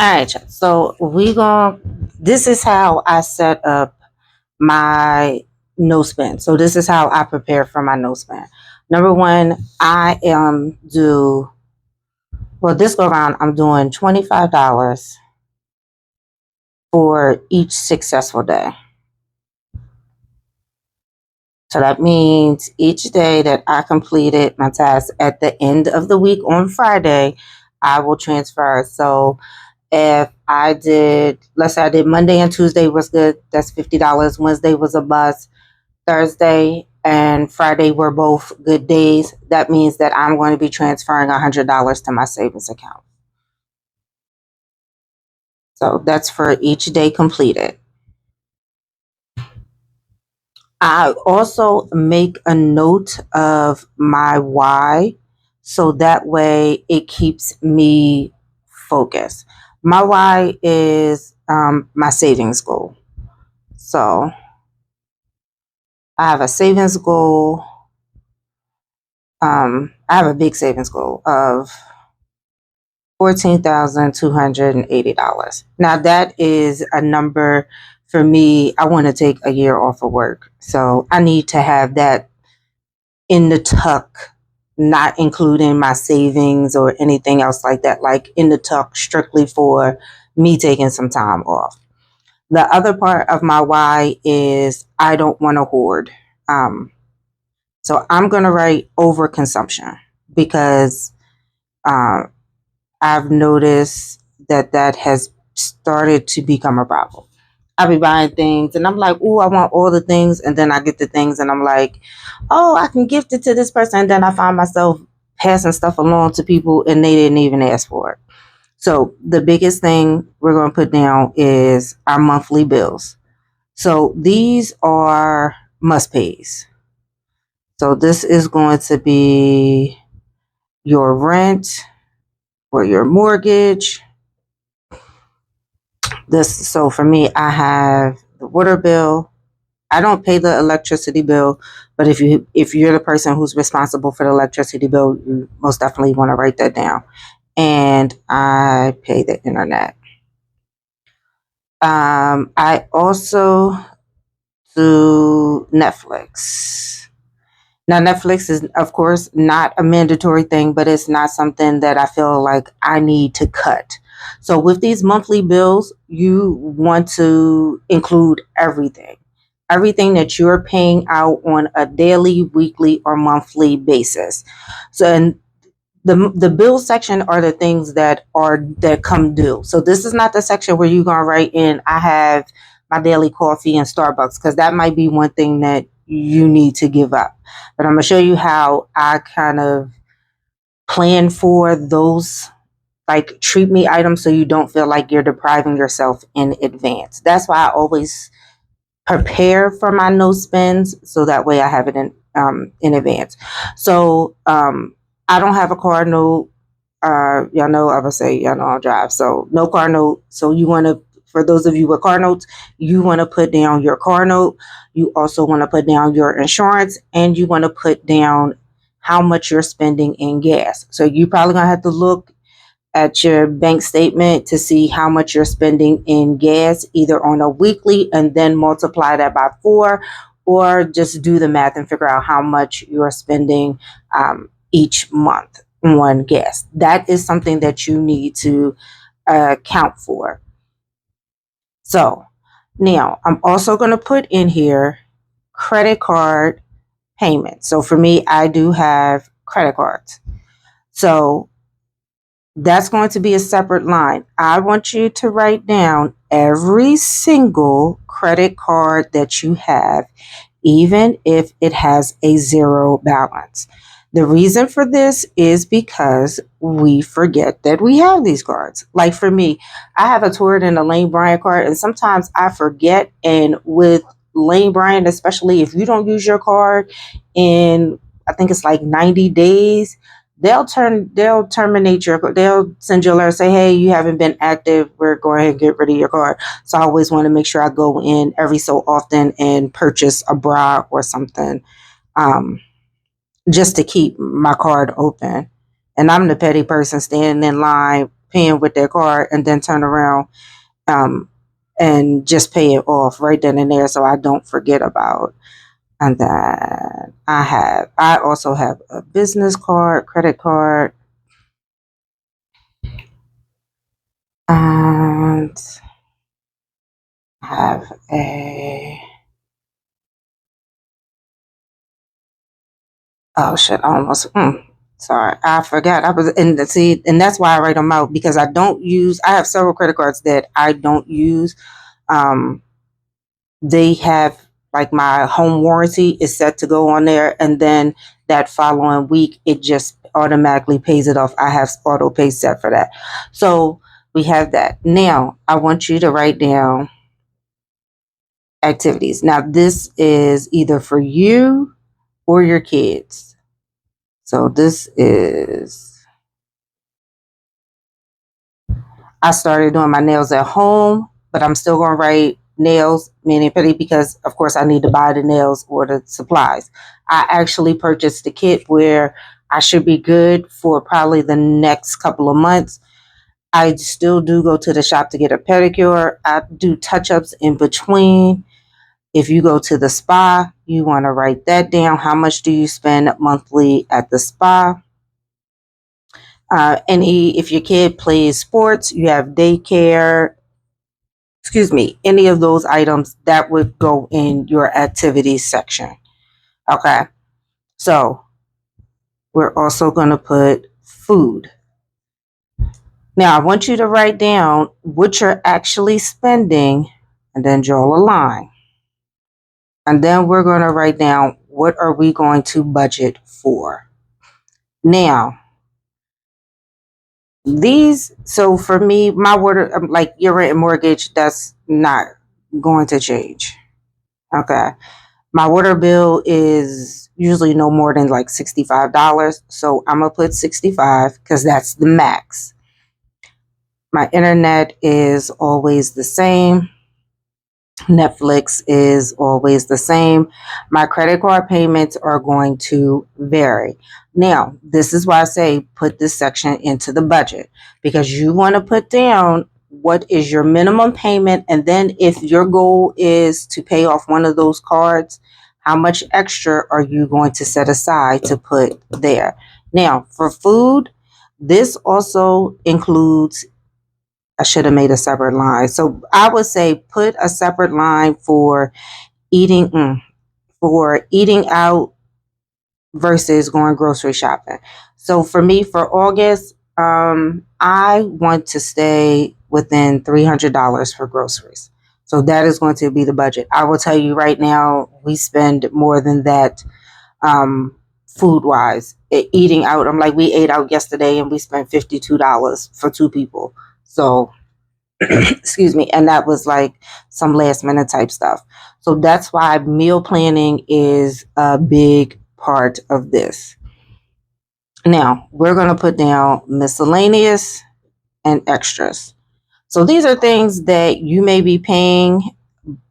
All right, y'all. So this is how I set up my no spend. So this is how I prepare for my no spend. Number one, I am do well this go around. I'm doing $25 for each successful day. So that means each day that I completed my task at the end of the week on Friday, I will transfer. So if I did, let's say I did Monday and Tuesday was good, that's $50. Wednesday was a bust. Thursday and Friday were both good days. That means that I'm going to be transferring $100 to my savings account. So that's for each day completed. I also make a note of my why so that way it keeps me focused. My why is my savings goal. So I have a savings goal. I have a big savings goal of $14,280. Now that is a number for me. I want to take a year off of work. So I need to have that in the tuck, not including my savings or anything else like that, like in the tuck strictly for me taking some time off. The other part of my why is I don't want to hoard. So I'm going to write overconsumption because uh, I've noticed that has started to become a problem. I'll be buying things and I'm like, oh, I want all the things. And then I get the things and I'm like, oh, I can gift it to this person. And then I find myself passing stuff along to people and they didn't even ask for it. So the biggest thing we're going to put down is our monthly bills. So these are must pays. So this is going to be your rent or your mortgage. So for me, I have the water bill. I don't pay the electricity bill, but if you're the person who's responsible for the electricity bill, you most definitely want to write that down. And I pay the internet. I also do Netflix. Now, Netflix is, of course, not a mandatory thing, but it's not something that I feel like I need to cut. So, with these monthly bills, you want to include everything that you're paying out on a daily, weekly, or monthly basis. So, and the bill section are the things that come due. So this is not the section where you're gonna write in I have my daily coffee and Starbucks, because that might be one thing that you need to give up. But I'm gonna show you how I kind of plan for those like treat me items so you don't feel like you're depriving yourself in advance. That's why I always prepare for my no spends so that way I have it in advance. So I don't have a car note. Y'all know I would say y'all know I'll drive. So no car note. So you want to, for those of you with car notes, you want to put down your car note. You also want to put down your insurance, and you want to put down how much you're spending in gas. So you probably gonna have to look at your bank statement to see how much you're spending in gas, either on a weekly and then multiply that by 4, or just do the math and figure out how much you're spending each month on gas. That is something that you need to account for. So now I'm also going to put in here credit card payment. So for me, I do have credit cards. So that's going to be a separate line. I want you to write down every single credit card that you have, even if it has a zero balance. The reason for this is because we forget that we have these cards. Like for me, I have a Torrid and a Lane Bryant card, and sometimes I forget. And with Lane Bryant, especially if you don't use your card in, I think it's like 90 days, they'll terminate they'll send you a letter, say, hey, you haven't been active, we're going ahead and get rid of your card. So I always want to make sure I go in every so often and purchase a bra or something, just to keep my card open. And I'm the petty person standing in line paying with their card and then turn around um, and just pay it off right then and there so I don't forget about. And then I also have a business card, credit card, and I have a, oh shit, I almost, sorry, I forgot. I was, and see, and that's why I write them out because I have several credit cards that I don't use. Um, they have, like, my home warranty is set to go on there, and then that following week it just automatically pays it off. I have auto pay set for that. So we have that. Now I want you to write down activities. Now this is either for you or your kids. So this is, I started doing my nails at home, but I'm still going to write nails, mani pedi, because of course I need to buy the nails or the supplies. I actually purchased the kit where I should be good for probably the next couple of months. I still do go to the shop to get a pedicure. I do touch-ups in between. If you go to the spa, you want to write that down. How much do you spend monthly at the spa? If your kid plays sports, you have daycare, any of those items that would go in your activities section. Okay. So we're also going to put food. Now I want you to write down what you're actually spending and then draw a line. And then we're going to write down what are we going to budget for. Now, so for me, my water, like your rent and mortgage, that's not going to change. Okay. My water bill is usually no more than like $65. So I'm going to put 65 because that's the max. My internet is always the same. Netflix is always the same. My credit card payments are going to vary. Now, this is why I say put this section into the budget, because you want to put down what is your minimum payment, and then if your goal is to pay off one of those cards, how much extra are you going to set aside to put there. Now, for food, this also includes, I should have made a separate line. So I would say put a separate line for eating out versus going grocery shopping. So for me, for August, I want to stay within $300 for groceries. So that is going to be the budget. I will tell you right now, we spend more than that food wise. Eating out, I'm like, we ate out yesterday and we spent $52 for two people. So excuse me, and that was like some last minute type stuff. So that's why meal planning is a big part of this. Now we're going to put down miscellaneous and extras. So these are things that you may be paying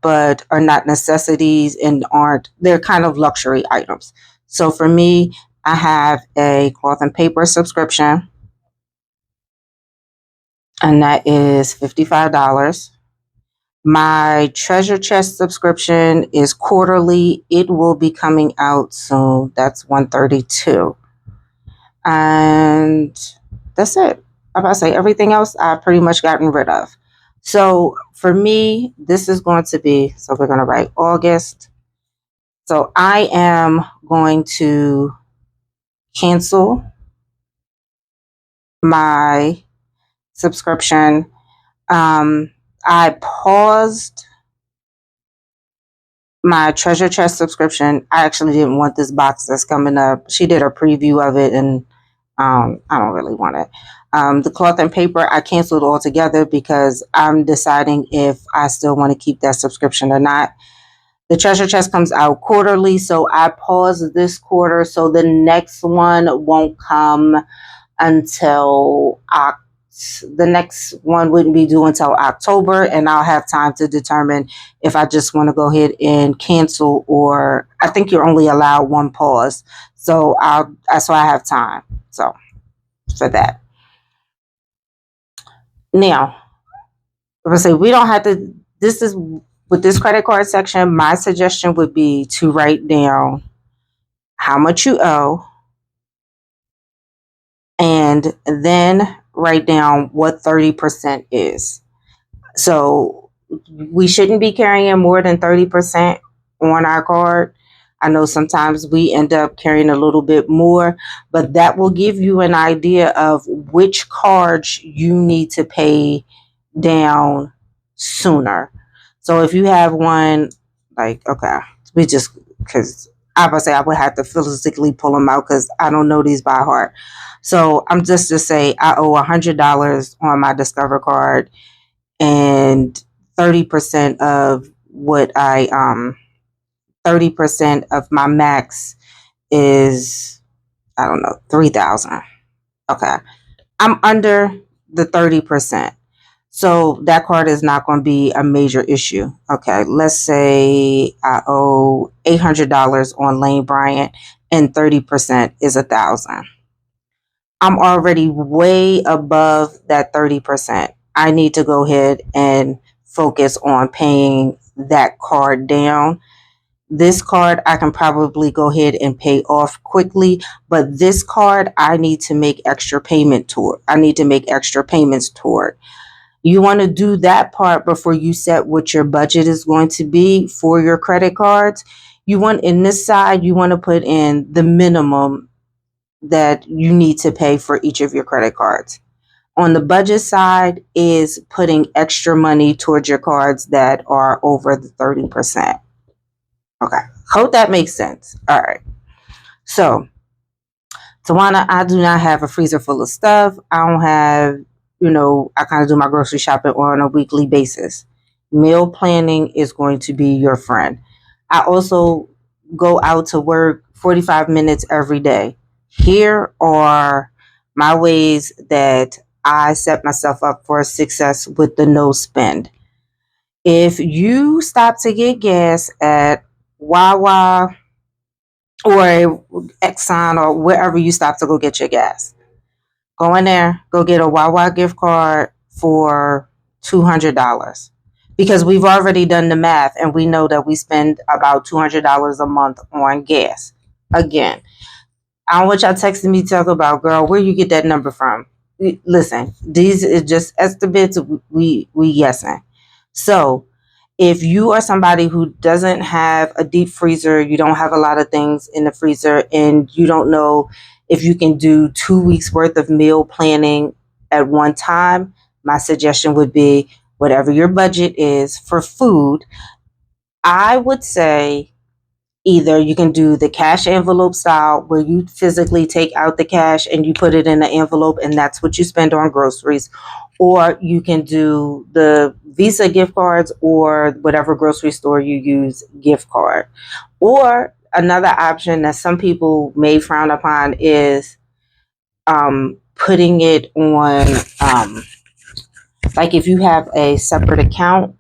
but are not necessities and they're kind of luxury items. So for me, I have a cloth and paper subscription, and that is $55. My treasure chest subscription is quarterly. It will be coming out soon. That's $132. And that's it. I'm about to say everything else I've pretty much gotten rid of. So for me, this is going to be, so we're going to write August. So I am going to cancel my subscription. I paused my treasure chest subscription. I actually didn't want this box that's coming up. She did a preview of it, and I don't really want it. The cloth and paper, I canceled altogether because I'm deciding if I still want to keep that subscription or not. The treasure chest comes out quarterly, so I paused this quarter, so the next one won't come until the next one wouldn't be due until October, and I'll have time to determine if I just want to go ahead and cancel, or I think you're only allowed one pause. So I have time. So for that. Now, I'm gonna say we don't have to. This is with this credit card section. My suggestion would be to write down how much you owe, and then write down what 30% is. So we shouldn't be carrying more than 30% on our card. I know sometimes we end up carrying a little bit more, but that will give you an idea of which cards you need to pay down sooner. So if you have one, like, okay, we just, because I would say I would have to physically pull them out because I don't know these by heart. So I'm just to say I owe $100 on my Discover card, and 30% of what I 30% of my max is, I don't know, 3,000. Okay. I'm under the 30%. So that card is not going to be a major issue. Okay. Let's say I owe $800 on Lane Bryant and 30% is 1,000. I'm already way above that 30%. I need to go ahead and focus on paying that card down. This card I can probably go ahead and pay off quickly, but this card I need to make extra payment toward. I need to make extra payments toward. You want to do that part before you set what your budget is going to be for your credit cards. You want in this side, you want to put in the minimum that you need to pay for each of your credit cards. On the budget side is putting extra money towards your cards that are over the 30%. Okay. Hope that makes sense. All right. So, Tawana, I do not have a freezer full of stuff. I don't have, I kind of do my grocery shopping on a weekly basis. Meal planning is going to be your friend. I also go out to work 45 minutes every day. Here are my ways that I set myself up for success with the no spend. If you stop to get gas at Wawa or Exxon or wherever you stop to go get your gas, go in there, go get a Wawa gift card for $200. Because we've already done the math and we know that we spend about $200 a month on gas. Again, I don't want y'all texting me talk about, girl, where you get that number from. Listen, these is just estimates. We guessing. So if you are somebody who doesn't have a deep freezer, you don't have a lot of things in the freezer, and you don't know if you can do 2 weeks worth of meal planning at one time, my suggestion would be whatever your budget is for food. I would say either you can do the cash envelope style where you physically take out the cash and you put it in an envelope and that's what you spend on groceries, or you can do the Visa gift cards or whatever grocery store you use gift card. Or another option that some people may frown upon is putting it on, like if you have a separate account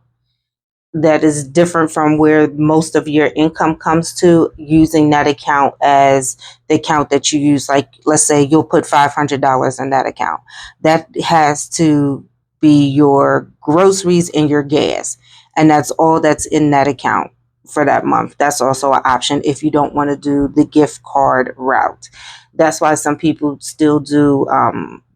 that is different from where most of your income comes to, using that account as the account that you use. Like, let's say you'll put $500 in that account. That has to be your groceries and your gas. And that's all that's in that account for that month. That's also an option if you don't want to do the gift card route. That's why some people still do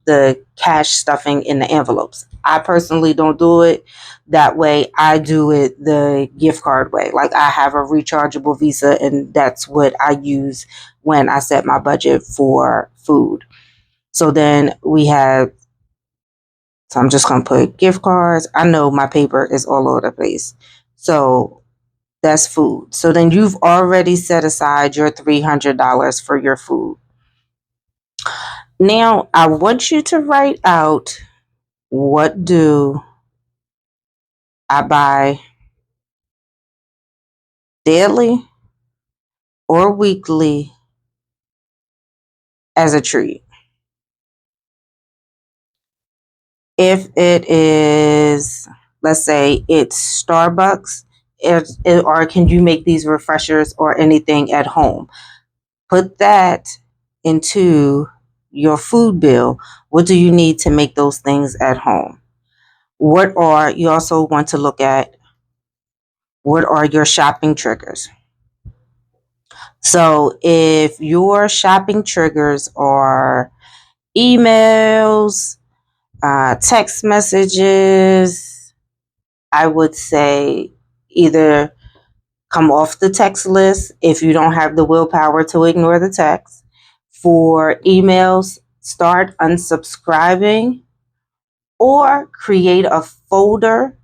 the cash stuffing in the envelopes. I personally don't do it that way. I do it the gift card way. Like, I have a rechargeable Visa and that's what I use when I set my budget for food. So then we have, so I'm just going to put gift cards. I know my paper is all over the place. So that's food. So then you've already set aside your $300 for your food. Now I want you to write out, what do I buy daily or weekly as a treat? If it is, let's say it's Starbucks, or can you make these refreshers or anything at home? Put that into your food bill. What do you need to make those things at home? You also want to look at what are your shopping triggers. So if your shopping triggers are emails, text messages, I would say either come off the text list if you don't have the willpower to ignore the text. For emails, start unsubscribing or create a folder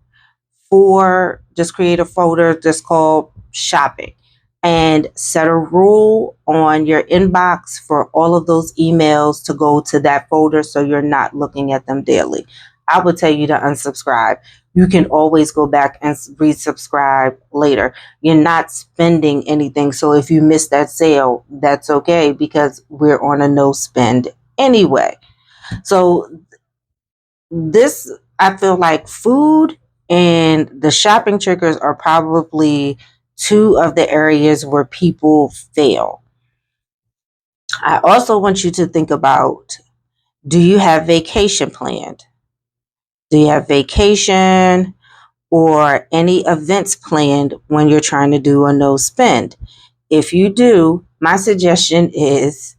just called shopping and set a rule on your inbox for all of those emails to go to that folder so you're not looking at them daily. I would tell you to unsubscribe. You can always go back and resubscribe later. You're not spending anything. So if you miss that sale, that's okay because we're on a no spend anyway. So this, I feel like food and the shopping triggers are probably two of the areas where people fail. I also want you to think about, do you have vacation planned? Do you have vacation or any events planned when you're trying to do a no spend? If you do, my suggestion is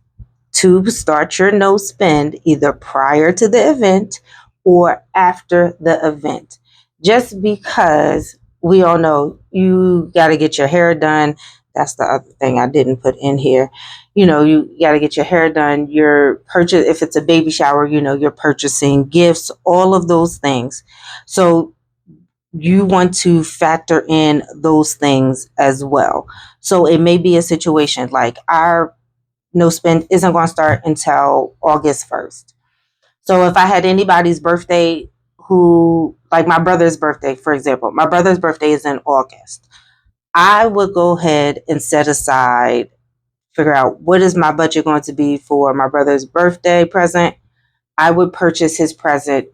to start your no spend either prior to the event or after the event. Just because we all know you got to get your hair done. That's the other thing I didn't put in here. You got to get your hair done. If it's a baby shower, you're purchasing gifts, all of those things. So you want to factor in those things as well. So it may be a situation like our no spend isn't going to start until August 1st. So if I had anybody's birthday like my brother's birthday, for example, my brother's birthday is in August. I would go ahead and figure out what is my budget going to be for my brother's birthday present. I would purchase his present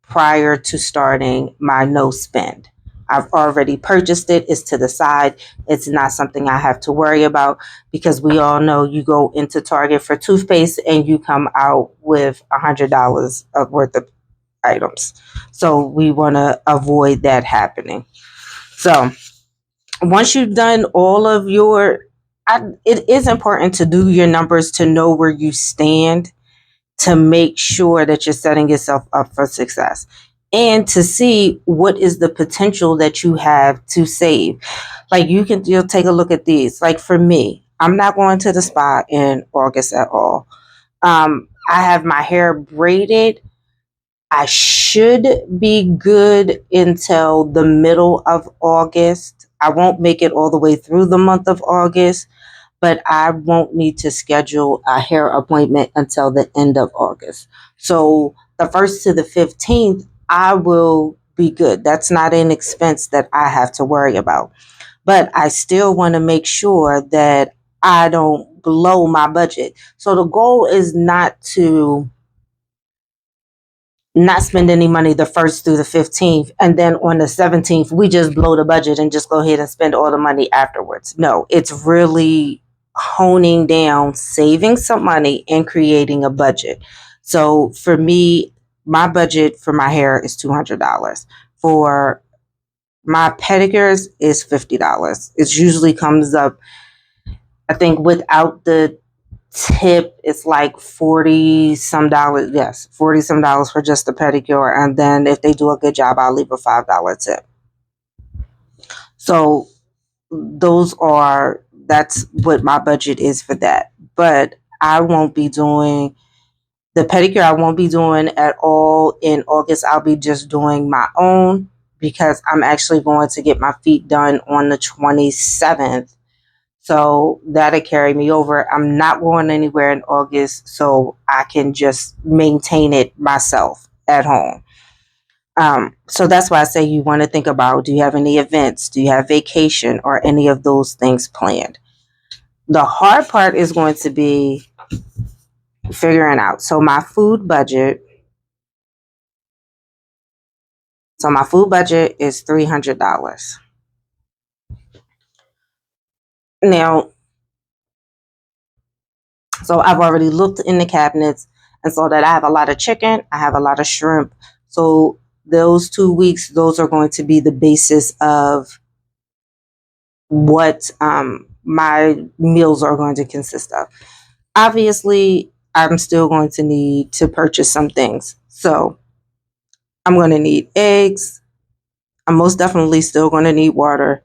prior to starting my no spend. I've already purchased it. It's to the side. It's not something I have to worry about because we all know you go into Target for toothpaste and you come out with $100 of worth of items. So we want to avoid that happening. So once you've done all of it is important to do your numbers to know where you stand, to make sure that you're setting yourself up for success and to see what is the potential that you have to save. Like you'll take a look at these. Like for me, I'm not going to the spa in August at all. I have my hair braided. I should be good until the middle of August. I won't make it all the way through the month of August, but I won't need to schedule a hair appointment until the end of August. So the 1st to the 15th, I will be good. That's not an expense that I have to worry about. But I still want to make sure that I don't blow my budget. So the goal is not spend any money the 1st through the 15th. And then on the 17th, we just blow the budget and just go ahead and spend all the money afterwards. No, it's really honing down, saving some money and creating a budget. So for me, my budget for my hair is $200. For my pedicures is $50. It usually comes up, I think without the tip, it's like 40 some dollars. Yes, 40 some dollars for just a pedicure. And then if they do a good job, I'll leave a $5 tip. So that's what my budget is for that. But I won't be doing the pedicure. I won't be doing at all in August. I'll be just doing my own because I'm actually going to get my feet done on the 27th. So that'll carry me over. I'm not going anywhere in August, so I can just maintain it myself at home. So that's why I say you want to think about, do you have any events? Do you have vacation or any of those things planned? The hard part is going to be figuring out. So my food budget is $300. Now, so I've already looked in the cabinets and saw that I have a lot of chicken, I have a lot of shrimp. So those 2 weeks, those are going to be the basis of what my meals are going to consist of. Obviously, I'm still going to need to purchase some things. So I'm going to need eggs. I'm most definitely still going to need water.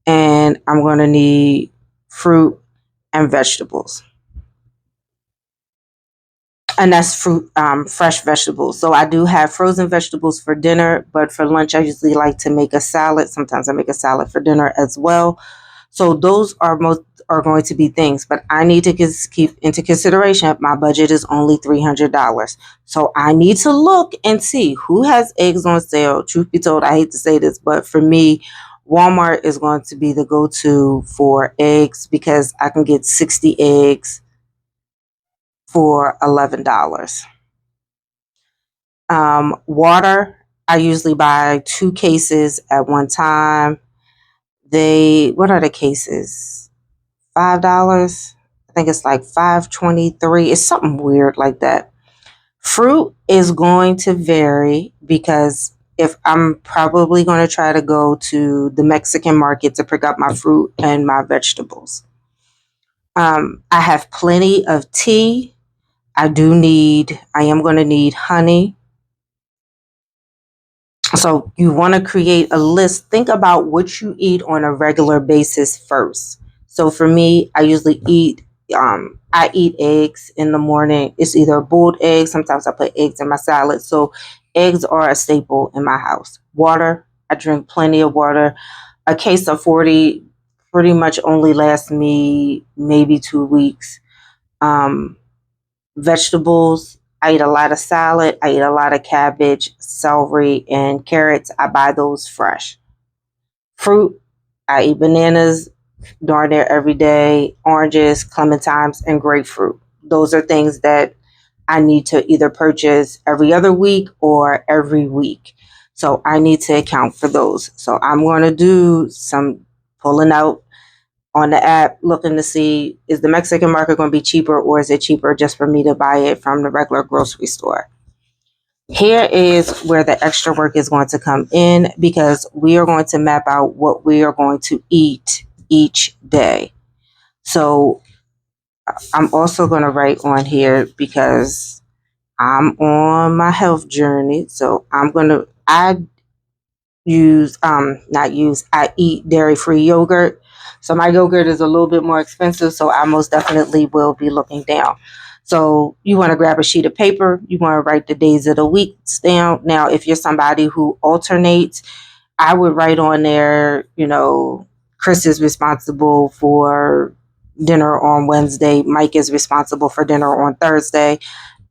And I'm going to need fruit and vegetables. And that's fruit, fresh vegetables. So I do have frozen vegetables for dinner, but for lunch, I usually like to make a salad. Sometimes I make a salad for dinner as well. So those are going to be things, but I need to keep into consideration my budget is only $300. So I need to look and see who has eggs on sale. Truth be told, I hate to say this, but for me, Walmart is going to be the go-to for eggs because I can get 60 eggs for $11. Water, I usually buy 2 cases at one time. What are the cases? $5. I think it's like $5.23. It's something weird like that. Fruit is going to vary because if I'm probably going to try to go to the Mexican market to pick up my fruit and my vegetables. I have plenty of tea. I am going to need honey. So you want to create a list. Think about what you eat on a regular basis first. So for me, I eat eggs in the morning. It's either boiled eggs. Sometimes I put eggs in my salad. So eggs are a staple in my house. Water, I drink plenty of water. A case of 40 pretty much only lasts me maybe 2 weeks. Um, Vegetables, I eat a lot of salad. I eat a lot of cabbage, celery, and carrots. I buy those fresh. Fruit, I eat bananas darn near every day, oranges, clementines, and grapefruit. Those are things that I need to either purchase every other week or every week. So I need to account for those. So I'm going to do some pulling out on the app looking to see, is the Mexican market going to be cheaper, or is it cheaper just for me to buy it from the regular grocery store? Here is where the extra work is going to come in because we are going to map out what we are going to eat each day. So I'm also going to write on here because I'm on my health journey. So I eat dairy free yogurt. So my yogurt is a little bit more expensive. So I most definitely will be looking down. So you want to grab a sheet of paper. You want to write the days of the week down. Now, if you're somebody who alternates, I would write on there, Chris is responsible for dinner on Wednesday. Mike is responsible for dinner on Thursday.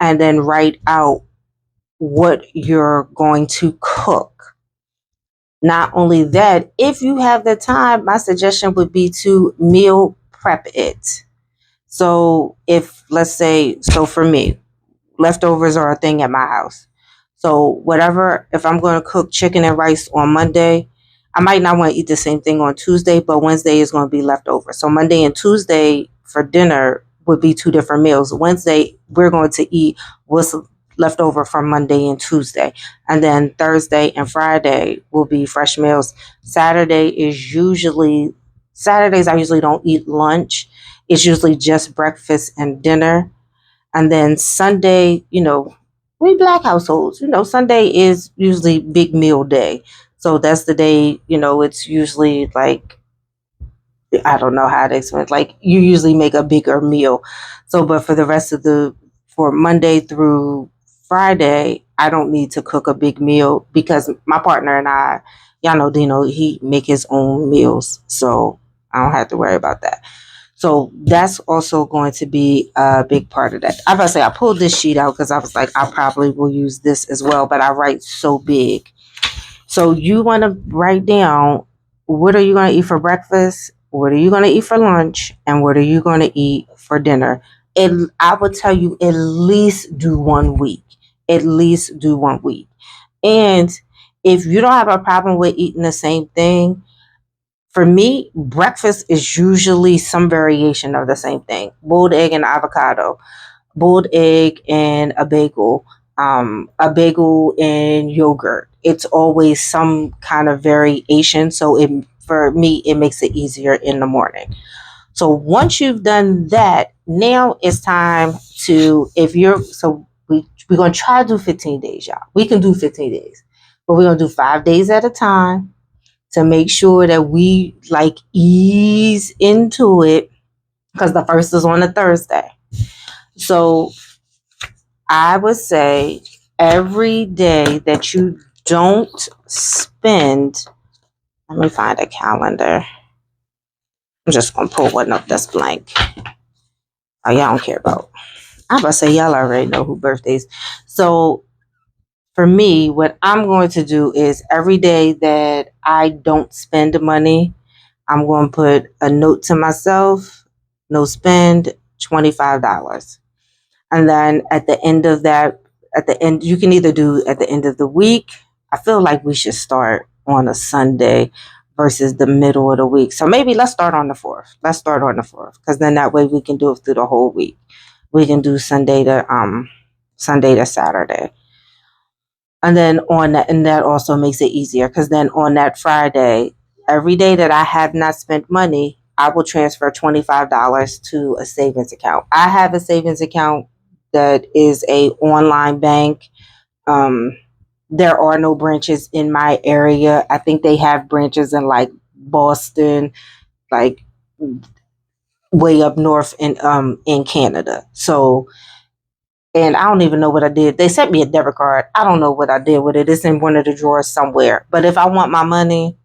And then write out what you're going to cook. Not only that, if you have the time, my suggestion would be to meal prep it. So so for me, leftovers are a thing at my house. So whatever, if I'm going to cook chicken and rice on Monday, I might not want to eat the same thing on Tuesday, but Wednesday is going to be leftover. So Monday and Tuesday for dinner would be 2 different meals. Wednesday, we're going to eat what's left over from Monday and Tuesday. And then Thursday and Friday will be fresh meals. Saturdays, I usually don't eat lunch. It's usually just breakfast and dinner. And then Sunday, we Black households, Sunday is usually big meal day. So that's the day, it's usually like, I don't know how to explain it. Like you usually make a bigger meal. So, but for Monday through Friday, I don't need to cook a big meal because my partner and y'all know Dino, he make his own meals. So I don't have to worry about that. So that's also going to be a big part of that. I was about to say I pulled this sheet out because I was like, I probably will use this as well, but I write so big. So you want to write down, what are you going to eat for breakfast? What are you going to eat for lunch? And what are you going to eat for dinner? I would tell you at least do 1 week. At least do 1 week. And if you don't have a problem with eating the same thing, for me, breakfast is usually some variation of the same thing. Boiled egg and avocado, boiled egg and a bagel, a bagel and yogurt. It's always some kind of variation. So for me, it makes it easier in the morning. So once you've done that, now it's time to, if you're, so we're going to try to do 15 days, y'all. We can do 15 days, but we're going to do 5 days at a time to make sure that we like ease into it, because the first is on a Thursday. So I would say every day that you don't spend, let me find a calendar. I'm just going to pull one up that's blank. Oh, y'all don't care about. I'm about to say y'all already know who birthdays. So for me, what I'm going to do is every day that I don't spend money, I'm going to put a note to myself, no spend, $25. And then at the end of that, at the end, you can either do at the end of the week. I feel like we should start on a Sunday versus the middle of the week. So maybe let's start on the 4th. Let's start on the 4th, because then that way we can do it through the whole week. We can do Sunday to Saturday. And then on that, and that also makes it easier, because then on that Friday, every day that I have not spent money, I will transfer $25 to a savings account. I have a savings account that is a online bank. There are no branches in my area. I think they have branches in like Boston, like way up north in Canada. So, and I don't even know what I did. They sent me a debit card. I don't know what I did with it. It's in one of the drawers somewhere. But if I want my money,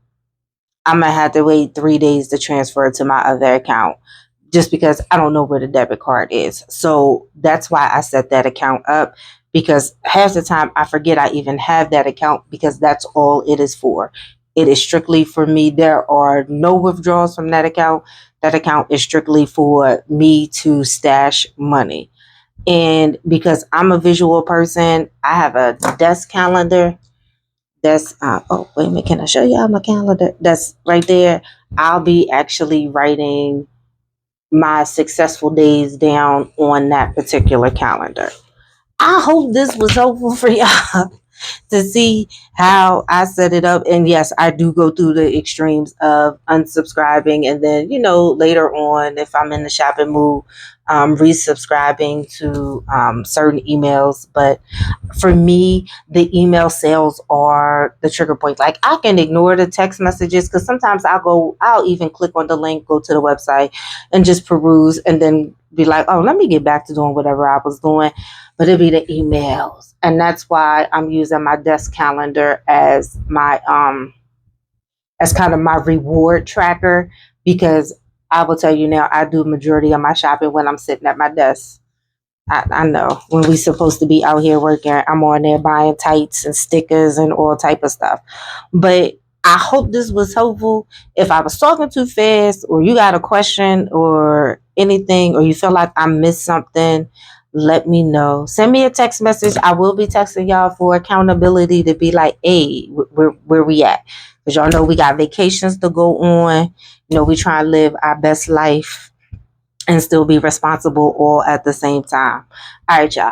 I'm gonna have to wait 3 days to transfer it to my other account, just because I don't know where the debit card is. So that's why I set that account up, because half the time I forget I even have that account, because that's all it is for. It is strictly for me. There are no withdrawals from that account. That account is strictly for me to stash money. And because I'm a visual person, I have a desk calendar. That's oh, wait a minute, can I show y'all my calendar? That's right there. I'll be actually writing my successful days down on that particular calendar. I hope this was helpful for y'all to see how I set it up. And yes, I do go through the extremes of unsubscribing, and then, later on, if I'm in the shopping mood, resubscribing to certain emails. But for me, the email sales are the trigger point. Like, I can ignore the text messages, because sometimes I'll even click on the link, go to the website, and just peruse, and then be like, oh, let me get back to doing whatever I was doing. But it'll be the emails. And that's why I'm using my desk calendar as my as kind of my reward tracker, because I will tell you now, I do majority of my shopping when I'm sitting at my desk. I know when we supposed to be out here working, I'm on there buying tights and stickers and all type of stuff. But I hope this was helpful. If I was talking too fast, or you got a question or anything, or you feel like I missed something, let me know. Send me a text message. I will be texting y'all for accountability, to be like, hey, where we at? Because y'all know we got vacations to go on. We try to live our best life and still be responsible all at the same time. All right, y'all.